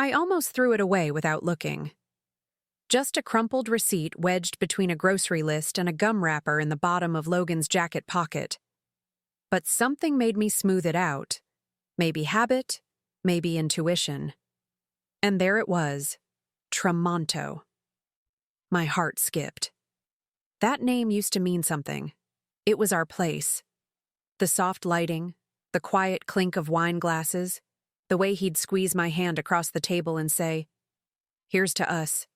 I almost threw it away without looking. Just a crumpled receipt wedged between a grocery list and a gum wrapper in the bottom of Logan's jacket pocket. But something made me smooth it out. Maybe habit, maybe intuition. And there it was, Tramonto. My heart skipped. That name used to mean something. It was our place. The soft lighting, the quiet clink of wine glasses, the way he'd squeeze my hand across the table and say, "Here's to us."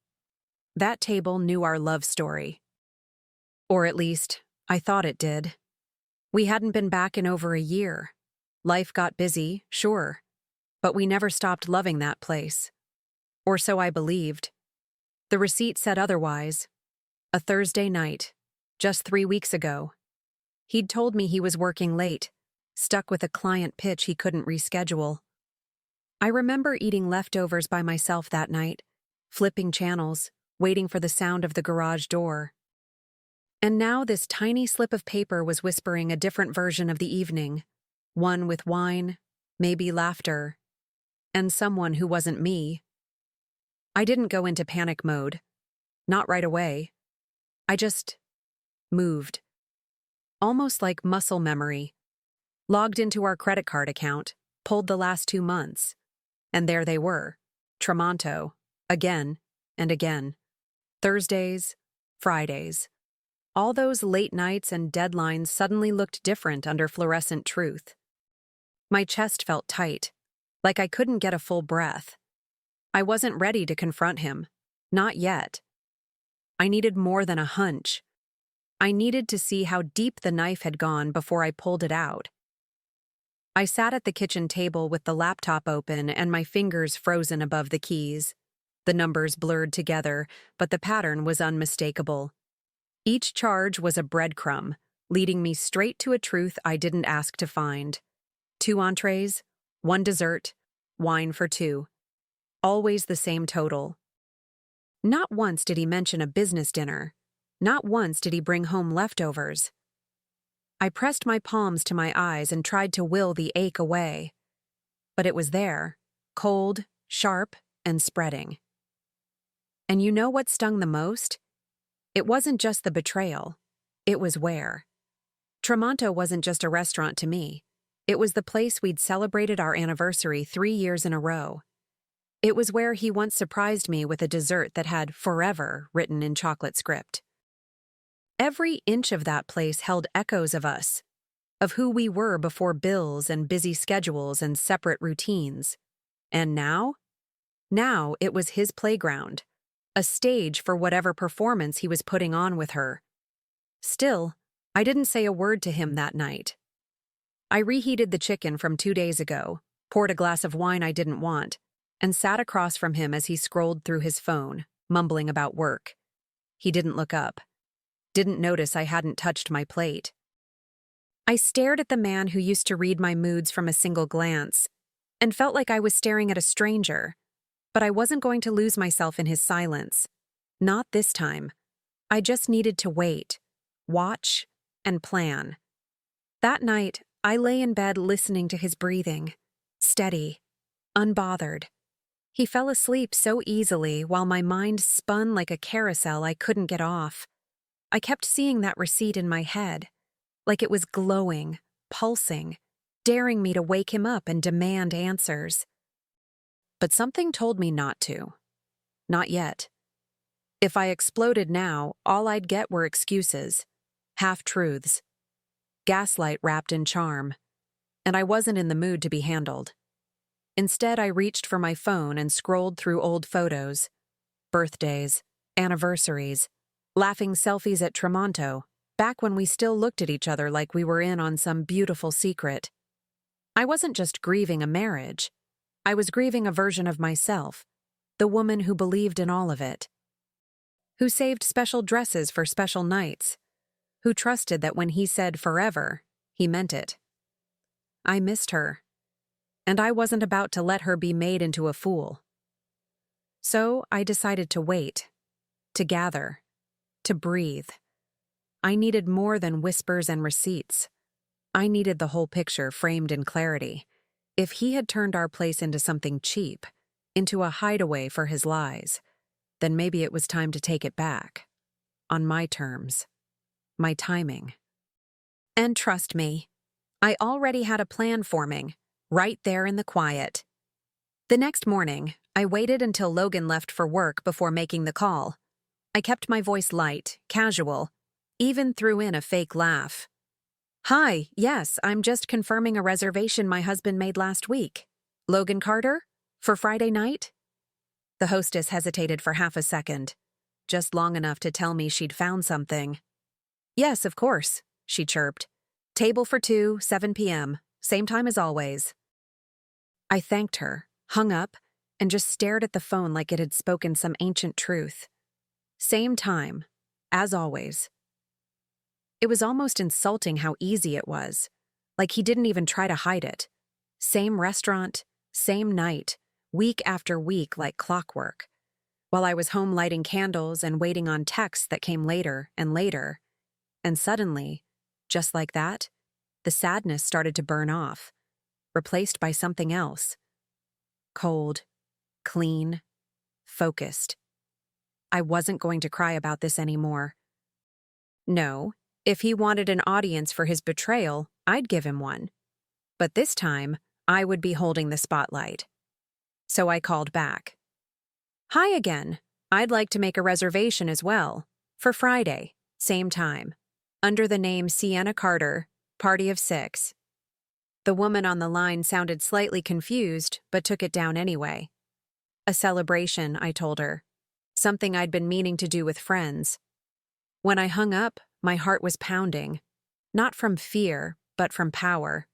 That table knew our love story. Or at least, I thought it did. We hadn't been back in over a year. Life got busy, sure, but we never stopped loving that place. Or so I believed. The receipt said otherwise. A Thursday night, just 3 weeks ago. He'd told me he was working late, stuck with a client pitch he couldn't reschedule. I remember eating leftovers by myself that night, flipping channels, waiting for the sound of the garage door. And now this tiny slip of paper was whispering a different version of the evening, one with wine, maybe laughter, and someone who wasn't me. I didn't go into panic mode. Not right away. I just moved. Almost like muscle memory. Logged into our credit card account, pulled the last 2 months. And there they were, Tramonto, again and again. Thursdays, Fridays. All those late nights and deadlines suddenly looked different under fluorescent truth. My chest felt tight, like I couldn't get a full breath. I wasn't ready to confront him. Not yet. I needed more than a hunch. I needed to see how deep the knife had gone before I pulled it out. I sat at the kitchen table with the laptop open and my fingers frozen above the keys. The numbers blurred together, but the pattern was unmistakable. Each charge was a breadcrumb, leading me straight to a truth I didn't ask to find. 2 entrees, 1 dessert, wine for 2. Always the same total. Not once did he mention a business dinner. Not once did he bring home leftovers. I pressed my palms to my eyes and tried to will the ache away. But it was there, cold, sharp, and spreading. And you know what stung the most? It wasn't just the betrayal. It was where. Tramonto wasn't just a restaurant to me. It was the place we'd celebrated our anniversary 3 years in a row. It was where he once surprised me with a dessert that had "forever" written in chocolate script. Every inch of that place held echoes of us, of who we were before bills and busy schedules and separate routines. And now? Now it was his playground, a stage for whatever performance he was putting on with her. Still, I didn't say a word to him that night. I reheated the chicken from 2 days ago, poured a glass of wine I didn't want, and sat across from him as he scrolled through his phone, mumbling about work. He didn't look up. Didn't notice I hadn't touched my plate. I stared at the man who used to read my moods from a single glance, and felt like I was staring at a stranger. But I wasn't going to lose myself in his silence. Not this time. I just needed to wait, watch, and plan. That night, I lay in bed listening to his breathing, steady, unbothered. He fell asleep so easily while my mind spun like a carousel I couldn't get off. I kept seeing that receipt in my head, like it was glowing, pulsing, daring me to wake him up and demand answers. But something told me not to. Not yet. If I exploded now, all I'd get were excuses, half-truths, gaslight wrapped in charm, and I wasn't in the mood to be handled. Instead, I reached for my phone and scrolled through old photos, birthdays, anniversaries, laughing selfies at Tramonto, back when we still looked at each other like we were in on some beautiful secret. I wasn't just grieving a marriage. I was grieving a version of myself, the woman who believed in all of it, who saved special dresses for special nights, who trusted that when he said forever, he meant it. I missed her, and I wasn't about to let her be made into a fool. So I decided to wait, to gather, to breathe. I needed more than whispers and receipts. I needed the whole picture framed in clarity. If he had turned our place into something cheap, into a hideaway for his lies, then maybe it was time to take it back. On my terms. My timing. And trust me, I already had a plan forming, right there in the quiet. The next morning, I waited until Logan left for work before making the call. I kept my voice light, casual, even threw in a fake laugh. "Hi, yes, I'm just confirming a reservation my husband made last week. Logan Carter? For Friday night?" The hostess hesitated for half a second, just long enough to tell me she'd found something. "Yes, of course," she chirped. "Table for 2, 7 p.m., same time as always." I thanked her, hung up, and just stared at the phone like it had spoken some ancient truth. Same time, as always. It was almost insulting how easy it was, like he didn't even try to hide it. Same restaurant, same night, week after week like clockwork. While I was home lighting candles and waiting on texts that came later and later. And suddenly, just like that, the sadness started to burn off, replaced by something else. Cold, clean, focused. I wasn't going to cry about this anymore. No, if he wanted an audience for his betrayal, I'd give him one. But this time, I would be holding the spotlight. So I called back. "Hi again. I'd like to make a reservation as well. For Friday, same time. Under the name Sienna Carter, party of 6. The woman on the line sounded slightly confused, but took it down anyway. "A celebration," I told her. Something I'd been meaning to do with friends. When I hung up, my heart was pounding. Not from fear, but from power.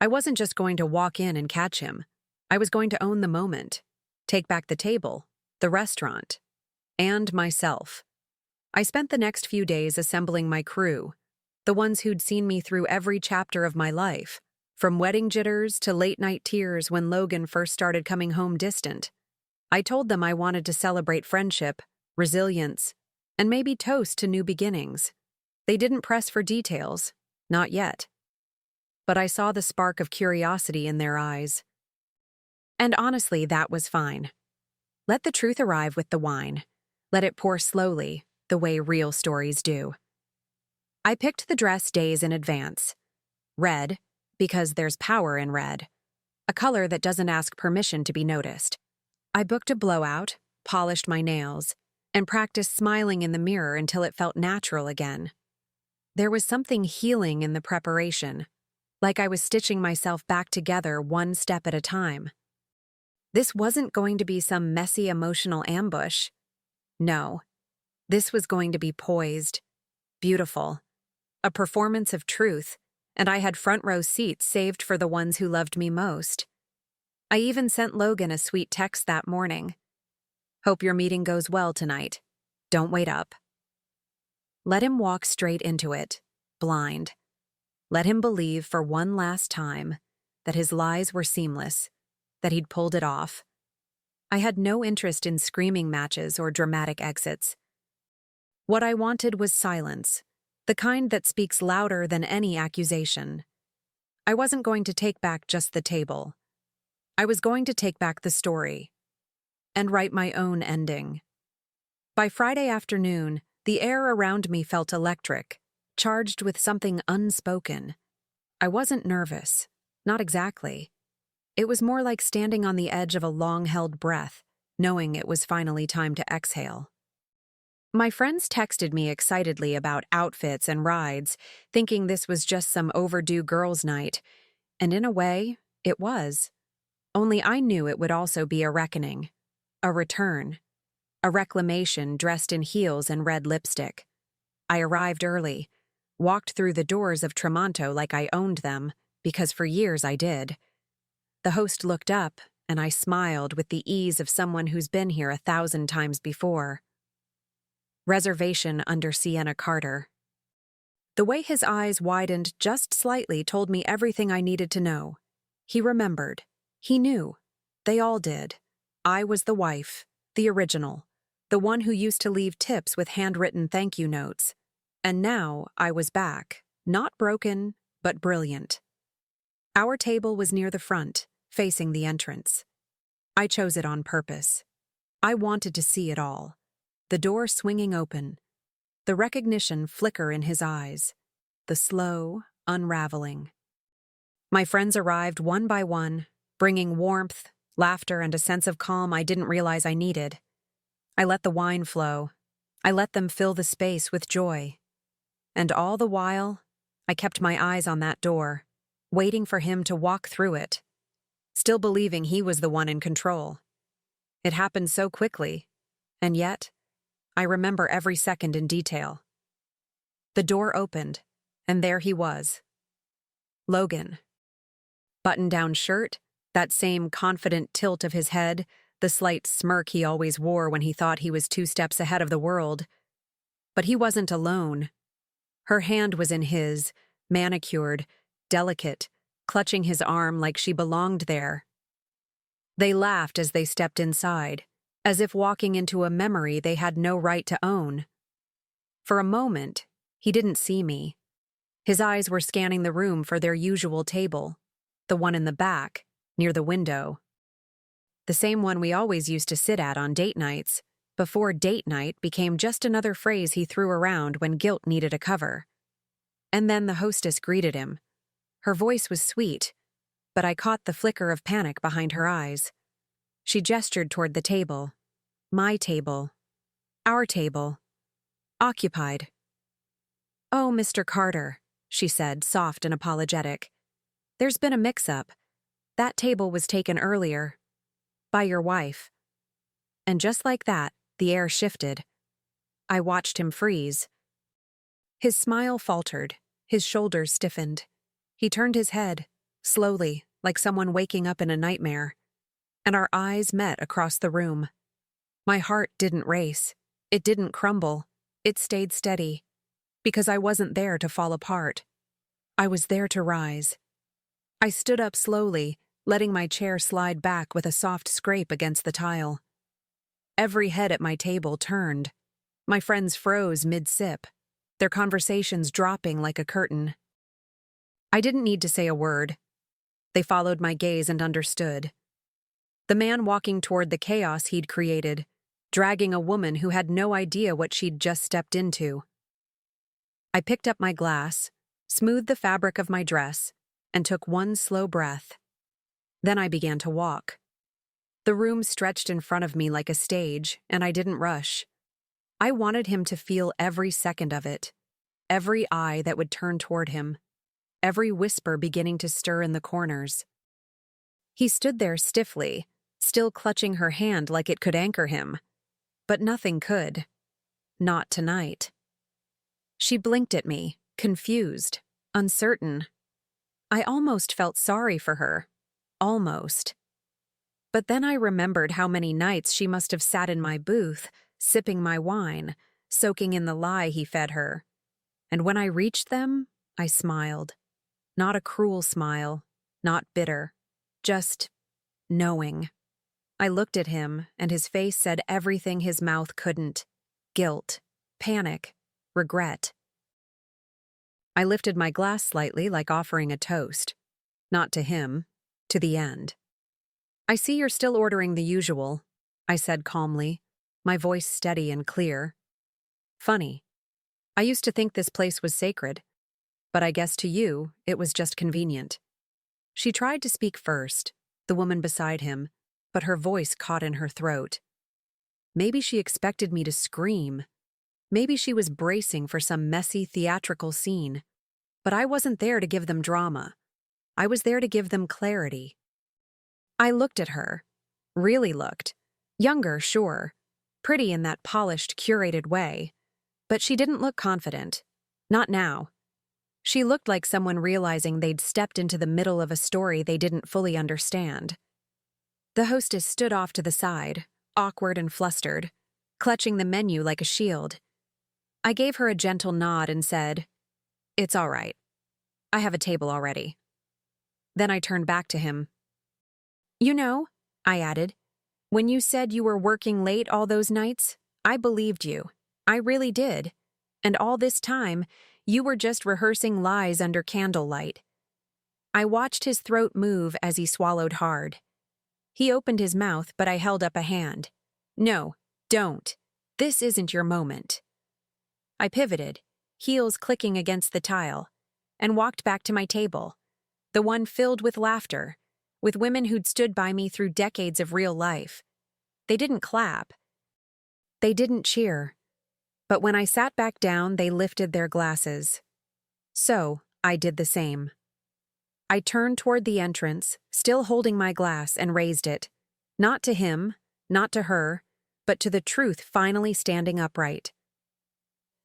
I wasn't just going to walk in and catch him. I was going to own the moment, take back the table, the restaurant, and myself. I spent the next few days assembling my crew, the ones who'd seen me through every chapter of my life, from wedding jitters to late-night tears when Logan first started coming home distant. I told them I wanted to celebrate friendship, resilience, and maybe toast to new beginnings. They didn't press for details, not yet. But I saw the spark of curiosity in their eyes. And honestly, that was fine. Let the truth arrive with the wine. Let it pour slowly, the way real stories do. I picked the dress days in advance. Red, because there's power in red. A color that doesn't ask permission to be noticed. I booked a blowout, polished my nails, and practiced smiling in the mirror until it felt natural again. There was something healing in the preparation, like I was stitching myself back together one step at a time. This wasn't going to be some messy emotional ambush. No, this was going to be poised, beautiful, a performance of truth, and I had front row seats saved for the ones who loved me most. I even sent Logan a sweet text that morning. "Hope your meeting goes well tonight. Don't wait up." Let him walk straight into it, blind. Let him believe for one last time that his lies were seamless, that he'd pulled it off. I had no interest in screaming matches or dramatic exits. What I wanted was silence, the kind that speaks louder than any accusation. I wasn't going to take back just the table. I was going to take back the story and write my own ending. By Friday afternoon, the air around me felt electric, charged with something unspoken. I wasn't nervous, not exactly. It was more like standing on the edge of a long-held breath, knowing it was finally time to exhale. My friends texted me excitedly about outfits and rides, thinking this was just some overdue girls' night, and in a way, it was. Only I knew it would also be a reckoning, a return, a reclamation dressed in heels and red lipstick. I arrived early, walked through the doors of Tremonto like I owned them, because for years I did. The host looked up, and I smiled with the ease of someone who's been here 1,000 times before. Reservation under Sienna Carter. The way his eyes widened just slightly told me everything I needed to know. He remembered. He knew. They all did. I was the wife, the original, the one who used to leave tips with handwritten thank you notes. And now I was back, not broken, but brilliant. Our table was near the front, facing the entrance. I chose it on purpose. I wanted to see it all. The door swinging open, the recognition flicker in his eyes, the slow unraveling. My friends arrived one by one, bringing warmth, laughter, and a sense of calm I didn't realize I needed. I let the wine flow. I let them fill the space with joy. And all the while, I kept my eyes on that door, waiting for him to walk through it, still believing he was the one in control. It happened so quickly, and yet, I remember every second in detail. The door opened, and there he was. Logan. Button-down shirt, that same confident tilt of his head, the slight smirk he always wore when he thought he was 2 steps ahead of the world. But he wasn't alone. Her hand was in his, manicured, delicate, clutching his arm like she belonged there. They laughed as they stepped inside, as if walking into a memory they had no right to own. For a moment, he didn't see me. His eyes were scanning the room for their usual table, the one in the back, near the window. The same one we always used to sit at on date nights, before date night became just another phrase he threw around when guilt needed a cover. And then the hostess greeted him. Her voice was sweet, but I caught the flicker of panic behind her eyes. She gestured toward the table. My table. Our table. Occupied. "Oh, Mr. Carter," she said, soft and apologetic. "There's been a mix-up. That table was taken earlier. By your wife." And just like that, the air shifted. I watched him freeze. His smile faltered, his shoulders stiffened. He turned his head, slowly, like someone waking up in a nightmare. And our eyes met across the room. My heart didn't race. It didn't crumble. It stayed steady. Because I wasn't there to fall apart. I was there to rise. I stood up slowly, letting my chair slide back with a soft scrape against the tile. Every head at my table turned. My friends froze mid-sip, their conversations dropping like a curtain. I didn't need to say a word. They followed my gaze and understood. The man walking toward the chaos he'd created, dragging a woman who had no idea what she'd just stepped into. I picked up my glass, smoothed the fabric of my dress, and took one slow breath. Then I began to walk. The room stretched in front of me like a stage, and I didn't rush. I wanted him to feel every second of it, every eye that would turn toward him, every whisper beginning to stir in the corners. He stood there stiffly, still clutching her hand like it could anchor him. But nothing could. Not tonight. She blinked at me, confused, uncertain. I almost felt sorry for her. Almost. But then I remembered how many nights she must have sat in my booth, sipping my wine, soaking in the lie he fed her. And when I reached them, I smiled. Not a cruel smile, not bitter, just knowing. I looked at him, and his face said everything his mouth couldn't. Guilt, panic, regret. I lifted my glass slightly like offering a toast. Not to him, to the end. "I see you're still ordering the usual," I said calmly, my voice steady and clear. "Funny. I used to think this place was sacred, but I guess to you, it was just convenient." She tried to speak first, the woman beside him, but her voice caught in her throat. Maybe she expected me to scream. Maybe she was bracing for some messy theatrical scene. But I wasn't there to give them drama. I was there to give them clarity. I looked at her. Really looked. Younger, sure. Pretty in that polished, curated way. But she didn't look confident. Not now. She looked like someone realizing they'd stepped into the middle of a story they didn't fully understand. The hostess stood off to the side, awkward and flustered, clutching the menu like a shield. I gave her a gentle nod and said, "It's all right. I have a table already." Then I turned back to him. "You know," I added, "when you said you were working late all those nights, I believed you. I really did. And all this time, you were just rehearsing lies under candlelight." I watched his throat move as he swallowed hard. He opened his mouth, but I held up a hand. No, don't. This isn't your moment. I pivoted, heels clicking against the tile, and walked back to my table, the one filled with laughter, with women who'd stood by me through decades of real life. They didn't clap. They didn't cheer. But when I sat back down, they lifted their glasses. So, I did the same. I turned toward the entrance, still holding my glass, and raised it. Not to him, not to her, but to the truth finally standing upright.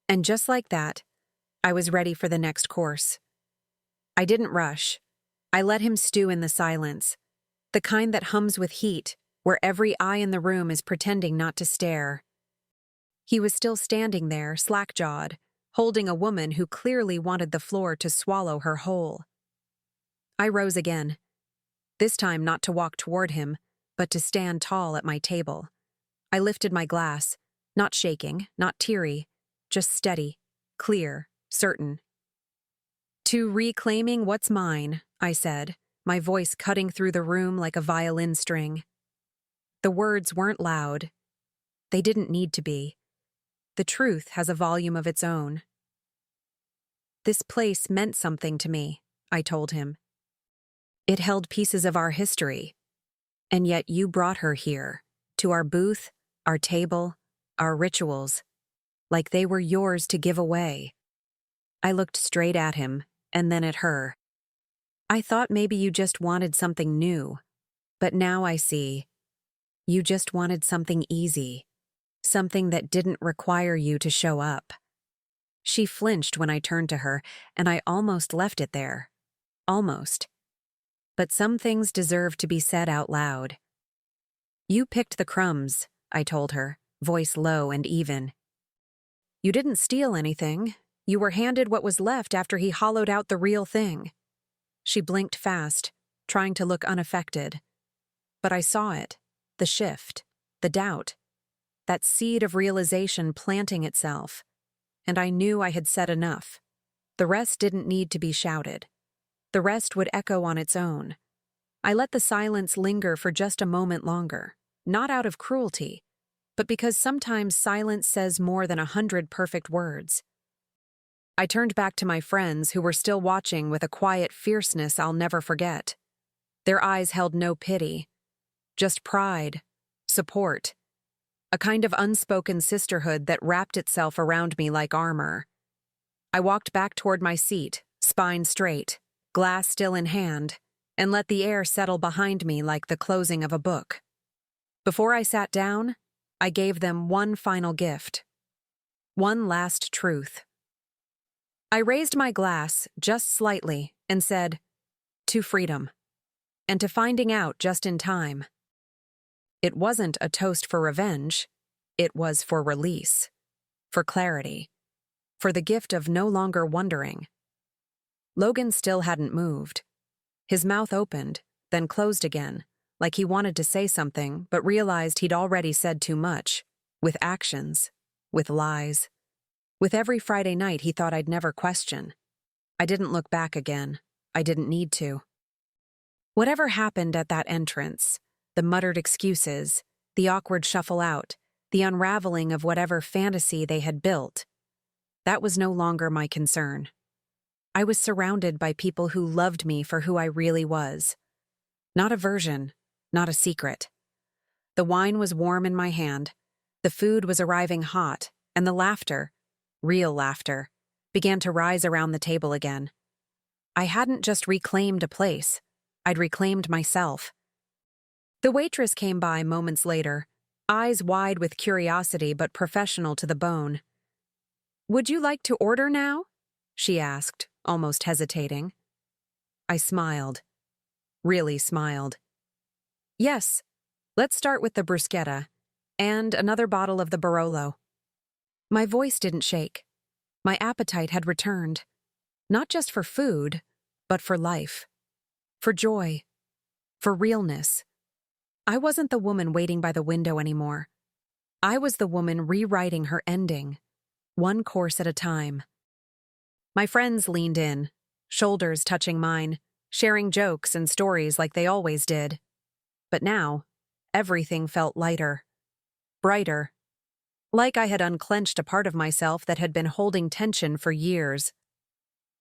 And just like that, I was ready for the next course. I didn't rush. I let him stew in the silence, the kind that hums with heat, where every eye in the room is pretending not to stare. He was still standing there, slack-jawed, holding a woman who clearly wanted the floor to swallow her whole. I rose again, this time not to walk toward him, but to stand tall at my table. I lifted my glass, not shaking, not teary, just steady, clear, certain. To reclaiming what's mine, I said, my voice cutting through the room like a violin string. The words weren't loud. They didn't need to be. The truth has a volume of its own. This place meant something to me, I told him. It held pieces of our history. And yet you brought her here, to our booth, our table, our rituals, like they were yours to give away. I looked straight at him, and then at her. I thought maybe you just wanted something new, but now I see. You just wanted something easy, something that didn't require you to show up. She flinched when I turned to her, and I almost left it there. Almost. But some things deserve to be said out loud. You picked the crumbs, I told her, voice low and even. You didn't steal anything. You were handed what was left after he hollowed out the real thing. She blinked fast, trying to look unaffected. But I saw it, the shift, the doubt, that seed of realization planting itself. And I knew I had said enough. The rest didn't need to be shouted. The rest would echo on its own. I let the silence linger for just a moment longer, not out of cruelty, but because sometimes silence says more than 100 perfect words. I turned back to my friends who were still watching with a quiet fierceness I'll never forget. Their eyes held no pity, just pride, support, a kind of unspoken sisterhood that wrapped itself around me like armor. I walked back toward my seat, spine straight, glass still in hand, and let the air settle behind me like the closing of a book. Before I sat down, I gave them one final gift. One last truth. I raised my glass just slightly and said, to freedom, and to finding out just in time. It wasn't a toast for revenge, it was for release, for clarity, for the gift of no longer wondering. Logan still hadn't moved. His mouth opened, then closed again, like he wanted to say something but realized he'd already said too much, with actions, with lies. With every Friday night he thought I'd never question. I didn't look back again. I didn't need to. Whatever happened at that entrance, the muttered excuses, the awkward shuffle out, the unraveling of whatever fantasy they had built, that was no longer my concern. I was surrounded by people who loved me for who I really was. Not a version, not a secret. The wine was warm in my hand, the food was arriving hot, and the laughter, real laughter, began to rise around the table again. I hadn't just reclaimed a place, I'd reclaimed myself. The waitress came by moments later, eyes wide with curiosity but professional to the bone. "Would you like to order now?" she asked, almost hesitating. I smiled. Really smiled. "Yes, let's start with the bruschetta, and another bottle of the Barolo." My voice didn't shake. My appetite had returned. Not just for food, but for life. For joy. For realness. I wasn't the woman waiting by the window anymore. I was the woman rewriting her ending, one course at a time. My friends leaned in, shoulders touching mine, sharing jokes and stories like they always did. but now, everything felt lighter, brighter, like I had unclenched a part of myself that had been holding tension for years.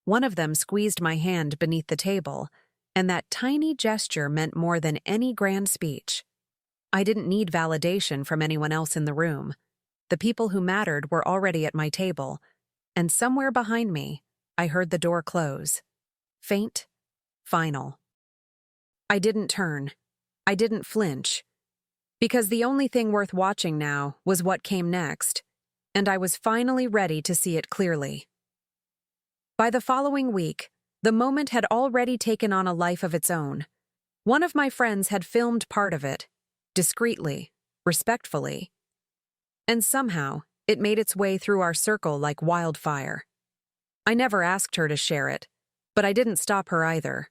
One of them squeezed my hand beneath the table, and that tiny gesture meant more than any grand speech. I didn't need validation from anyone else in the room. The people who mattered were already at my table, and somewhere behind me, I heard the door close. Faint, final. I didn't turn. I didn't flinch. Because the only thing worth watching now was what came next, and I was finally ready to see it clearly. By the following week, the moment had already taken on a life of its own. One of my friends had filmed part of it, discreetly, respectfully, and somehow it made its way through our circle like wildfire. I never asked her to share it, but I didn't stop her either.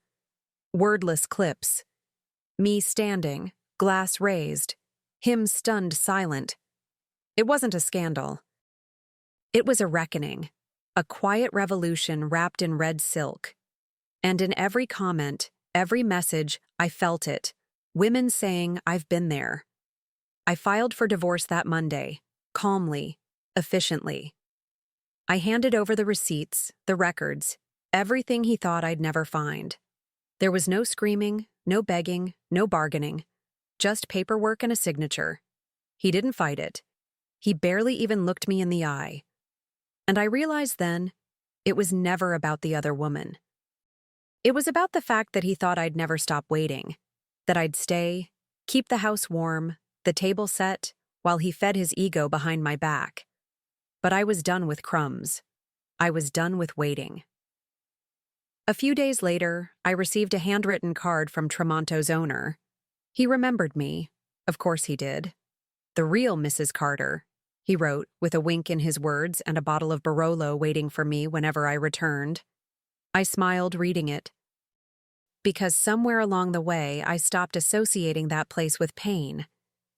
Wordless clips. Me standing, glass raised, him stunned silent. It wasn't a scandal. It was a reckoning, a quiet revolution wrapped in red silk. And in every comment, every message, I felt it. Women saying, "I've been there." I filed for divorce that Monday, calmly, efficiently. I handed over the receipts, the records, everything he thought I'd never find. There was no screaming, no begging, no bargaining, just paperwork and a signature. He didn't fight it. He barely even looked me in the eye. And I realized then, it was never about the other woman. It was about the fact that he thought I'd never stop waiting, that I'd stay, keep the house warm, the table set, while he fed his ego behind my back. But I was done with crumbs. I was done with waiting. A few days later, I received a handwritten card from Tremonto's owner. He remembered me. Of course he did. "The real Mrs. Carter," he wrote, with a wink in his words and a bottle of Barolo waiting for me whenever I returned. I smiled reading it. Because somewhere along the way, I stopped associating that place with pain.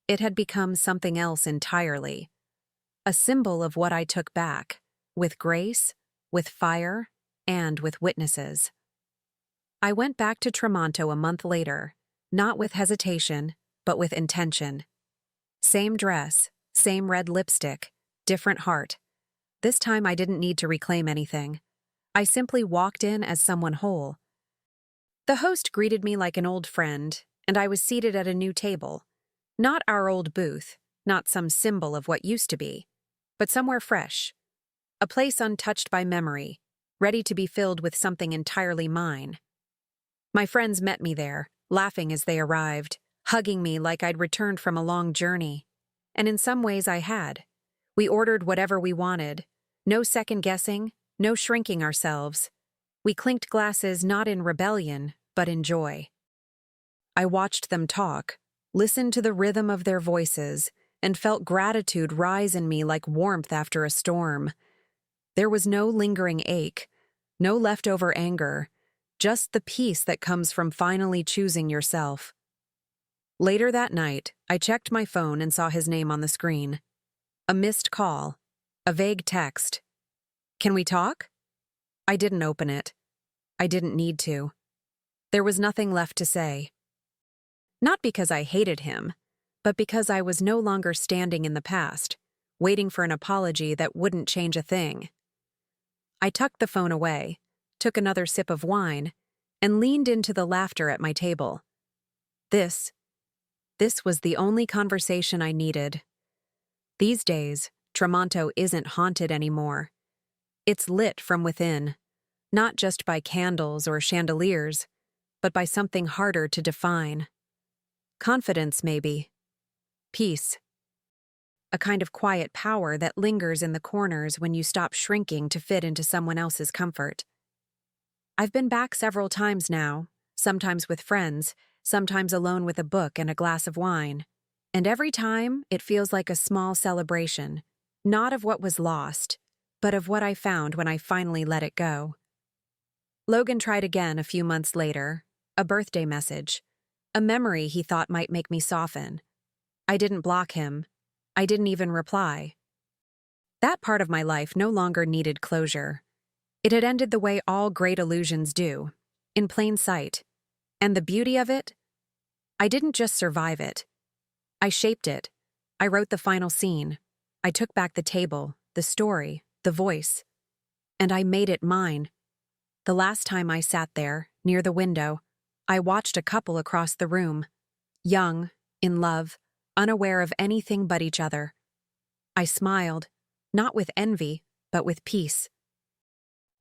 It had become something else entirely. A symbol of what I took back, with grace, with fire, and with witnesses. I went back to Tremonto a month later, not with hesitation, but with intention. Same dress, same red lipstick, different heart. This time I didn't need to reclaim anything. I simply walked in as someone whole. The host greeted me like an old friend, and I was seated at a new table. Not our old booth, not some symbol of what used to be, but somewhere fresh. A place untouched by memory, ready to be filled with something entirely mine. My friends met me there, laughing as they arrived, hugging me like I'd returned from a long journey. And in some ways I had. We ordered whatever we wanted. No second-guessing, no shrinking ourselves. We clinked glasses not in rebellion, but in joy. I watched them talk, listened to the rhythm of their voices, and felt gratitude rise in me like warmth after a storm. There was no lingering ache, no leftover anger, just the peace that comes from finally choosing yourself. Later that night, I checked my phone and saw his name on the screen. A missed call, a vague text. "Can we talk?" I didn't open it. I didn't need to. There was nothing left to say. Not because I hated him, but because I was no longer standing in the past, waiting for an apology that wouldn't change a thing. I tucked the phone away, took another sip of wine, and leaned into the laughter at my table. This was the only conversation I needed. These days, Tremonto isn't haunted anymore. It's lit from within, not just by candles or chandeliers, but by something harder to define. Confidence, maybe. Peace. A kind of quiet power that lingers in the corners when you stop shrinking to fit into someone else's comfort. I've been back several times now, sometimes with friends, sometimes alone with a book and a glass of wine. And every time, it feels like a small celebration, not of what was lost, but of what I found when I finally let it go. Logan tried again a few months later, a birthday message, a memory he thought might make me soften. I didn't block him. I didn't even reply. That part of my life no longer needed closure. It had ended the way all great illusions do, in plain sight. And the beauty of it? I didn't just survive it. I shaped it. I wrote the final scene. I took back the table, the story, the voice. And I made it mine. The last time I sat there, near the window, I watched a couple across the room. Young, in love, unaware of anything but each other. I smiled, not with envy, but with peace.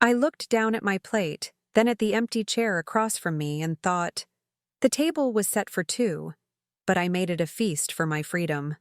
I looked down at my plate, then at the empty chair across from me and thought, the table was set for two, but I made it a feast for my freedom.